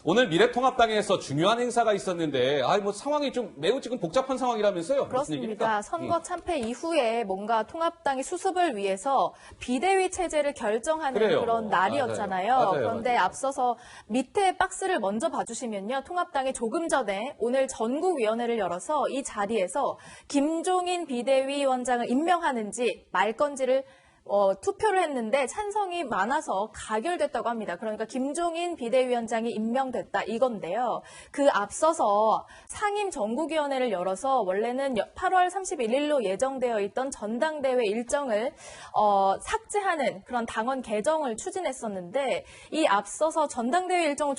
오늘 미래통합당에서 중요한 행사가 있었는데, 뭐 상황이 좀 매우 지금 복잡한 상황이라면서요? 그렇습니다. 선거 참패 이후에 뭔가 통합당이 수습을 위해서 비대위 체제를 결정하는 그래요. 그런 날이었잖아요. 맞아요. 그런데 앞서서 밑에 박스를 먼저 봐주시면요. 통합당이 조금 전에 오늘 전국위원회를 열어서 이 자리에서 김종인 비대위원장을 임명하는지 말 건지를 투표를 했는데 찬성이 많아서 가결됐다고 합니다. 그러니까 김종인 비대위원장이 임명됐다 이건데요. 그 앞서서 상임 전국위원회를 열어서 원래는 8월 31일로 예정되어 있던 전당대회 일정을 삭제하는 그런 당원 개정을 추진했었는데 이 앞서서 전당대회 일정을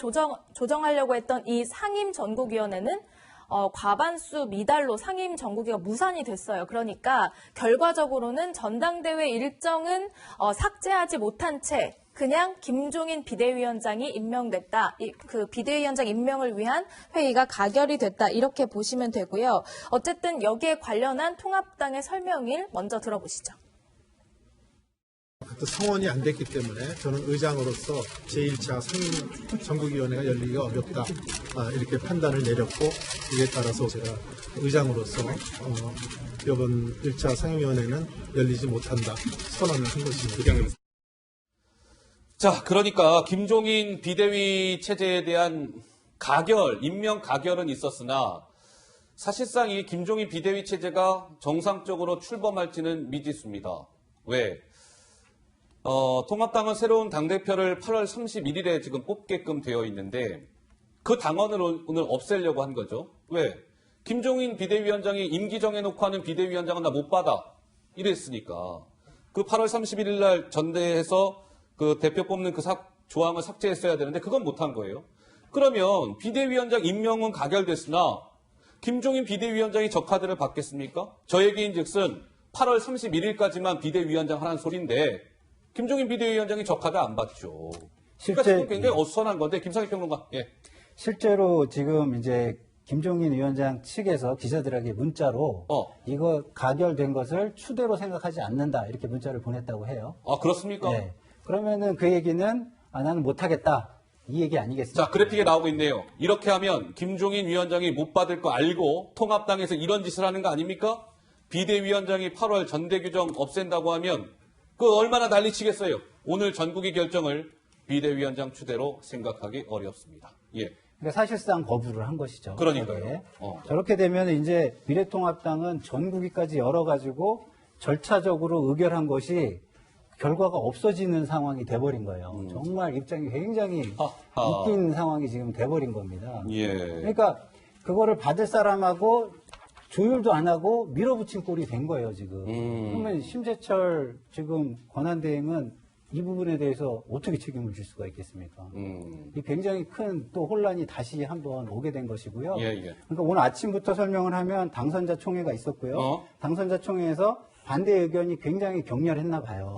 조정하려고 했던 이 상임 전국위원회는 과반수 미달로 상임 전국위가 무산이 됐어요. 그러니까 결과적으로는 전당대회 일정은 삭제하지 못한 채 그냥 김종인 비대위원장이 임명됐다. 그 비대위원장 임명을 위한 회의가 가결이 됐다. 이렇게 보시면 되고요. 어쨌든 여기에 관련한 통합당의 설명을 먼저 들어보시죠. 성원이 안 됐기 때문에 저는 의장으로서 제1차 상임 전국위원회가 열리기가 어렵다 이렇게 판단을 내렸고 이에 따라서 제가 의장으로서 이번 1차 상임위원회는 열리지 못한다 선언을 한 것입니다. 자, 그러니까 김종인 비대위 체제에 대한 임명 가결은 있었으나 사실상 이 김종인 비대위 체제가 정상적으로 출범할지는 미지수입니다. 왜? 통합당은 새로운 당대표를 8월 31일에 지금 뽑게끔 되어 있는데 그 당원을 오늘 없애려고 한 거죠. 왜? 김종인 비대위원장이 임기 정해놓고 하는 비대위원장은 나 못 받아. 이랬으니까. 그 8월 31일 날 전대해서 그 대표 뽑는 그 조항을 삭제했어야 되는데 그건 못한 거예요. 그러면 비대위원장 임명은 가결됐으나 김종인 비대위원장이 저 카드를 받겠습니까? 저 얘기인즉슨 8월 31일까지만 비대위원장 하라는 소리인데 김종인 비대위원장이 저 카드 안 받죠. 그러니까 지금 굉장히 어수선한 건데 김상익 평론가. 예. 실제로 지금 이제 김종인 위원장 측에서 기자들에게 문자로 이거 가결된 것을 추대로 생각하지 않는다 이렇게 문자를 보냈다고 해요. 아 그렇습니까? 네. 그러면은 그 얘기는 나는 못하겠다 이 얘기 아니겠습니까? 자 그래픽에 나오고 있네요. 이렇게 하면 김종인 위원장이 못 받을 거 알고 통합당에서 이런 짓을 하는 거 아닙니까? 비대위원장이 8월 전대 규정 없앤다고 하면 그 얼마나 난리치겠어요. 오늘 전국위 결정을 비대위원장 추대로 생각하기 어렵습니다. 예. 그러니까 사실상 거부를 한 것이죠. 그러니까요. 저렇게 되면 이제 미래통합당은 전국위까지 열어가지고 절차적으로 의결한 것이 결과가 없어지는 상황이 돼버린 거예요. 정말 입장이 굉장히 웃긴 상황이 지금 돼버린 겁니다. 예. 그러니까 그거를 받을 사람하고 조율도 안 하고 밀어붙인 꼴이 된 거예요, 지금. 그러면 심재철 지금 권한대행은 이 부분에 대해서 어떻게 책임을 질 수가 있겠습니까? 이 굉장히 큰 또 혼란이 다시 한번 오게 된 것이고요. 예. 그러니까 오늘 아침부터 설명을 하면 당선자 총회가 있었고요. 당선자 총회에서 반대 의견이 굉장히 격렬했나 봐요.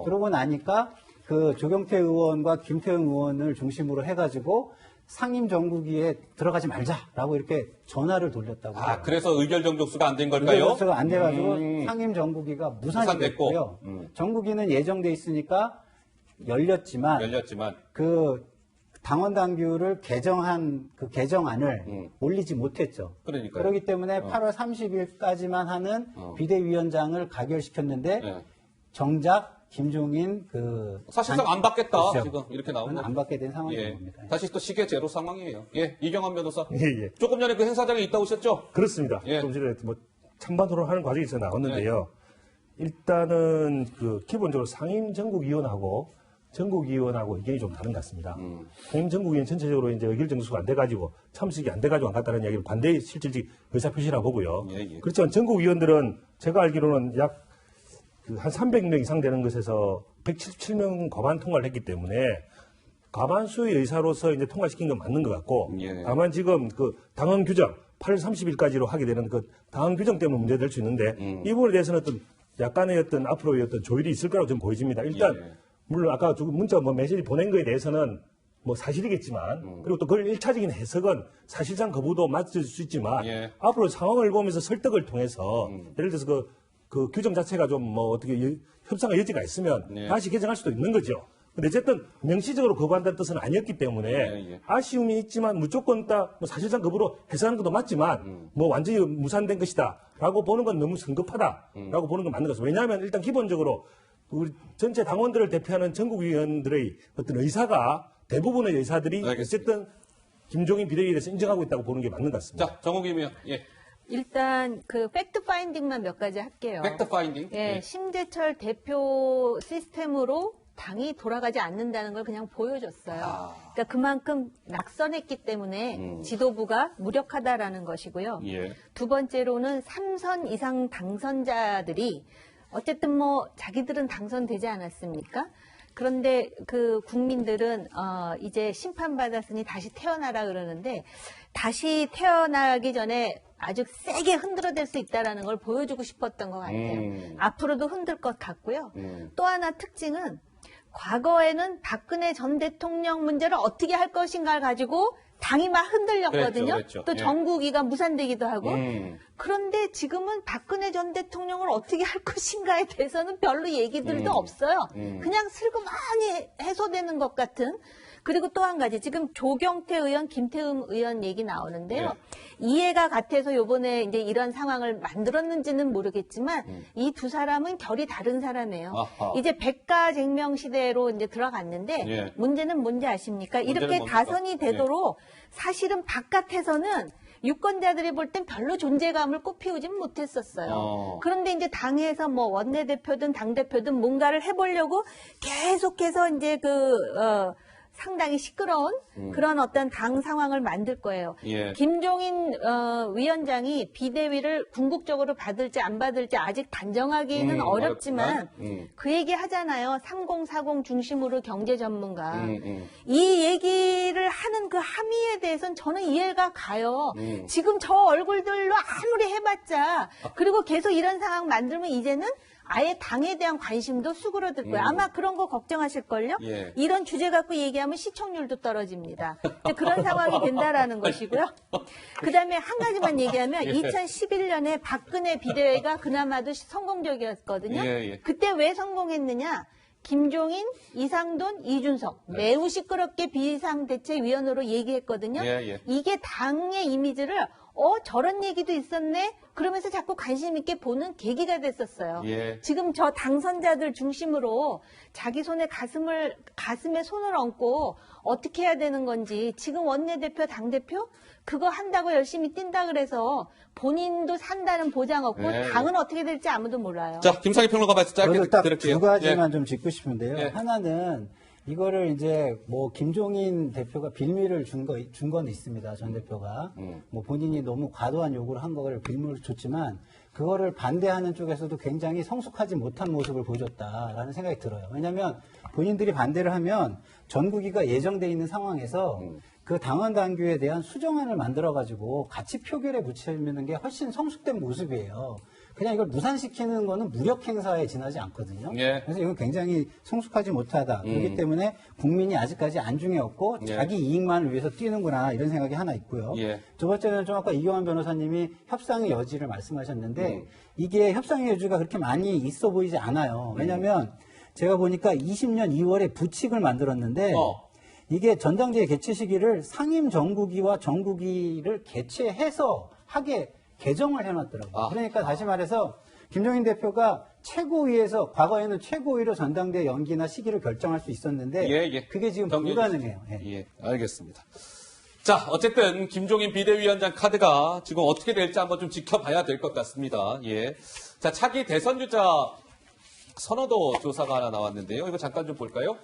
그러고 나니까 그 조경태 의원과 김태형 의원을 중심으로 해가지고 상임 전국위에 들어가지 말자라고 이렇게 전화를 돌렸다고. 그래서 의결 정족수가 안 된 걸까요? 의결 정족수가 안 돼가지고 상임 전국위가 무산이 됐고요. 전국위는 예정돼 있으니까 열렸지만 그 당원 당규를 개정한 그 개정안을 올리지 못했죠. 그러니까요. 그렇기 때문에 8월 30일까지만 하는 비대위원장을 가결시켰는데 정작 김종인 사실상 안 받겠다. 그렇죠. 지금 이렇게 나오면 안 받게 된 상황인 겁니다. 다시 또 시계 제로 상황이에요. 예, 이경환 변호사. 예. 조금 전에 그 행사장에 있다 오셨죠? 그렇습니다. 예. 좀 전에 찬반 토론하는 과정에서 나왔는데요. 일단은 기본적으로 상임 전국위원하고 전국위원하고 의견이 좀 다른 것 같습니다. 상임 전국위원 전체적으로 이제 의결 정수가 안 돼가지고 참석이 안 돼가지고 안 갔다는 이야기를 반대의 실질적 의사표시라 보고요. 그렇지만 전국위원들은 제가 알기로는 약 한 300명 이상 되는 것에서 177명 과반 통과를 했기 때문에 과반수의 의사로서 이제 통과시킨 건 맞는 것 같고 다만 지금 그 당헌 규정 8월 30일까지로 하게 되는 그 당헌 규정 때문에 문제될 수 있는데 이 부분에 대해서는 어떤 약간의 어떤 앞으로의 어떤 조율이 있을 거라고 좀 보여집니다. 일단 물론 아까 문자 메시지 보낸 거에 대해서는 사실이겠지만 그리고 또 그걸 1차적인 해석은 사실상 거부도 맞을 수 있지만 앞으로 상황을 보면서 설득을 통해서 예를 들어서 그 규정 자체가 좀 어떻게 협상의 여지가 있으면 다시 개정할 수도 있는 거죠. 근데 어쨌든 명시적으로 거부한다는 뜻은 아니었기 때문에 예. 아쉬움이 있지만 무조건 다 뭐 사실상 거부로 해석하는 것도 맞지만 뭐 완전히 무산된 것이다라고 보는 건 너무 성급하다라고 보는 건 맞는 것입니다. 왜냐하면 일단 기본적으로 우리 전체 당원들을 대표하는 전국위원들의 어떤 의사가 대부분의 의사들이 알겠습니다. 어쨌든 김종인 비대위에 대해서 인정하고 있다고 보는 게 맞는 것 같습니다. 자, 정욱임 의원. 예. 일단 그 팩트 파인딩만 몇 가지 할게요. 팩트 파인딩. 예, 심재철 대표 시스템으로 당이 돌아가지 않는다는 걸 그냥 보여줬어요. 그러니까 그만큼 낙선했기 때문에 지도부가 무력하다라는 것이고요. 예. 두 번째로는 3선 이상 당선자들이 어쨌든 뭐 자기들은 당선되지 않았습니까? 그런데 그 국민들은 이제 심판받았으니 다시 태어나라 그러는데 다시 태어나기 전에 아주 세게 흔들어댈 수 있다는 걸 보여주고 싶었던 것 같아요. 앞으로도 흔들 것 같고요. 또 하나 특징은 과거에는 박근혜 전 대통령 문제를 어떻게 할 것인가를 가지고 당이 막 흔들렸거든요. 그랬죠. 또 예. 정국이가 무산되기도 하고. 그런데 지금은 박근혜 전 대통령을 어떻게 할 것인가에 대해서는 별로 얘기들도 없어요. 그냥 슬그머니 해소되는 것 같은. 그리고 또 한 가지 지금 조경태 의원, 김태흠 의원 얘기 나오는데요. 이해가 같아서 요번에 이제 이런 상황을 만들었는지는 모르겠지만 이 두 사람은 결이 다른 사람이에요. 아하. 이제 백가쟁명 시대로 이제 들어갔는데 예. 문제는 뭔지 아십니까? 문제는 이렇게 뭡니까? 가선이 되도록 사실은 바깥에서는 유권자들이 볼 땐 별로 존재감을 꽃피우지는 못했었어요. 그런데 이제 당에서 뭐 원내대표든 당대표든 뭔가를 해보려고 계속해서 이제 상당히 시끄러운 그런 어떤 당 상황을 만들 거예요. 예. 김종인 위원장이 비대위를 궁극적으로 받을지 안 받을지 아직 단정하기는 어렵지만 그 얘기 하잖아요. 3040 중심으로 경제 전문가. 이 얘기를 하는 그 함의에 대해서는 저는 이해가 가요. 지금 저 얼굴들로 아무리 해봤자 그리고 계속 이런 상황 만들면 이제는 아예 당에 대한 관심도 수그러들 거예요. 아마 그런 거 걱정하실걸요? 예. 이런 주제 갖고 얘기하면 시청률도 떨어집니다. 이제 그런 상황이 된다라는 것이고요. 그다음에 한 가지만 얘기하면 2011년에 박근혜 비대위가 그나마도 성공적이었거든요. 예. 그때 왜 성공했느냐? 김종인, 이상돈, 이준석 매우 시끄럽게 비상대책위원으로 얘기했거든요. 예. 이게 당의 이미지를 저런 얘기도 있었네? 그러면서 자꾸 관심 있게 보는 계기가 됐었어요. 예. 지금 저 당선자들 중심으로 자기 손에 가슴에 손을 얹고 어떻게 해야 되는 건지 지금 원내대표, 당대표 그거 한다고 열심히 뛴다 그래서 본인도 산다는 보장 없고 예. 당은 어떻게 될지 아무도 몰라요. 자, 김상희 평론가 말씀 짧게 저도 딱 드릴게요. 두 가지만 좀 짚고 싶은데요. 예. 하나는 이거를 이제 뭐 김종인 대표가 빌미를 준 건 있습니다. 전 대표가 뭐 본인이 너무 과도한 요구를 한 거를 빌미를 줬지만 그거를 반대하는 쪽에서도 굉장히 성숙하지 못한 모습을 보여줬다라는 생각이 들어요. 왜냐하면 본인들이 반대를 하면 전국위가 예정돼 있는 상황에서 그 당원 당규에 대한 수정안을 만들어 가지고 같이 표결에 붙이는 게 훨씬 성숙된 모습이에요. 그냥 이걸 무산시키는 거는 무력 행사에 지나지 않거든요. 예. 그래서 이건 굉장히 성숙하지 못하다. 그렇기 때문에 국민이 아직까지 안중에 없고 예. 자기 이익만을 위해서 뛰는구나 이런 생각이 하나 있고요. 예. 두 번째는 좀 아까 이경환 변호사님이 협상의 여지를 말씀하셨는데 이게 협상의 여지가 그렇게 많이 있어 보이지 않아요. 왜냐하면 제가 보니까 20년 2월에 부칙을 만들었는데 이게 전당대회 개최 시기를 상임 정국위와 정국위를 개최해서 하게 개정을 해놨더라고요. 그러니까 다시 말해서 김종인 대표가 최고위에서 과거에는 최고위로 전당대회 연기나 시기를 결정할 수 있었는데 그게 지금 불가능해요. 예, 알겠습니다. 자, 어쨌든 김종인 비대위원장 카드가 지금 어떻게 될지 한번 좀 지켜봐야 될 것 같습니다. 예. 자, 차기 대선 주자 선호도 조사가 하나 나왔는데요. 이거 잠깐 좀 볼까요?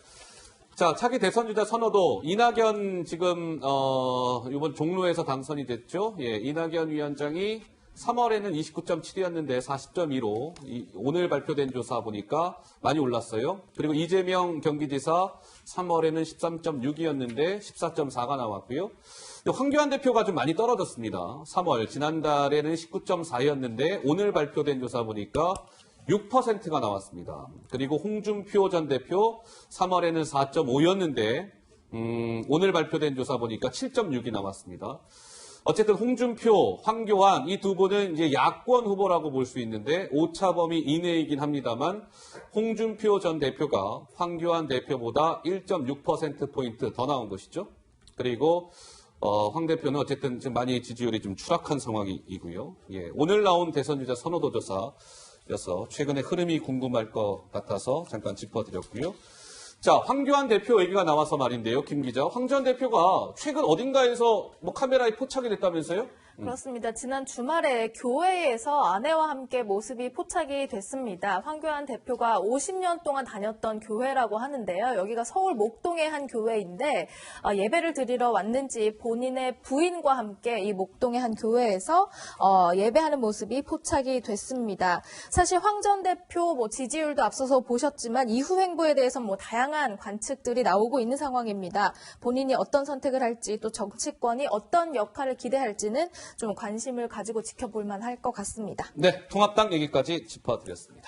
자, 차기 대선 주자 선호도 이낙연 지금 이번 종로에서 당선이 됐죠. 예, 이낙연 위원장이 3월에는 29.7이었는데 40.2로 오늘 발표된 조사 보니까 많이 올랐어요. 그리고 이재명 경기지사 3월에는 13.6이었는데 14.4가 나왔고요. 황교안 대표가 좀 많이 떨어졌습니다. 3월 지난달에는 19.4였는데 오늘 발표된 조사 보니까 6%가 나왔습니다. 그리고 홍준표 전 대표 3월에는 4.5였는데 오늘 발표된 조사 보니까 7.6이 나왔습니다. 어쨌든 홍준표, 황교안 이 두 분은 이제 야권 후보라고 볼 수 있는데 오차범위 이내이긴 합니다만 홍준표 전 대표가 황교안 대표보다 1.6%포인트 더 나온 것이죠. 그리고 황 대표는 어쨌든 지금 많이 지지율이 좀 추락한 상황이고요. 예, 오늘 나온 대선 주자 선호도 조사여서 최근의 흐름이 궁금할 것 같아서 잠깐 짚어드렸고요. 자, 황교안 대표 얘기가 나와서 말인데요, 김 기자. 황 전 대표가 최근 어딘가에서 뭐 카메라에 포착이 됐다면서요? 그렇습니다. 지난 주말에 교회에서 아내와 함께 모습이 포착이 됐습니다. 황교안 대표가 50년 동안 다녔던 교회라고 하는데요. 여기가 서울 목동의 한 교회인데 예배를 드리러 왔는지 본인의 부인과 함께 이 목동의 한 교회에서 예배하는 모습이 포착이 됐습니다. 사실 황 전 대표 뭐 지지율도 앞서서 보셨지만 이후 행보에 대해서 뭐 다양한 관측들이 나오고 있는 상황입니다. 본인이 어떤 선택을 할지 또 정치권이 어떤 역할을 기대할지는 좀 관심을 가지고 지켜볼 만할 것 같습니다. 네, 통합당 얘기까지 짚어드렸습니다.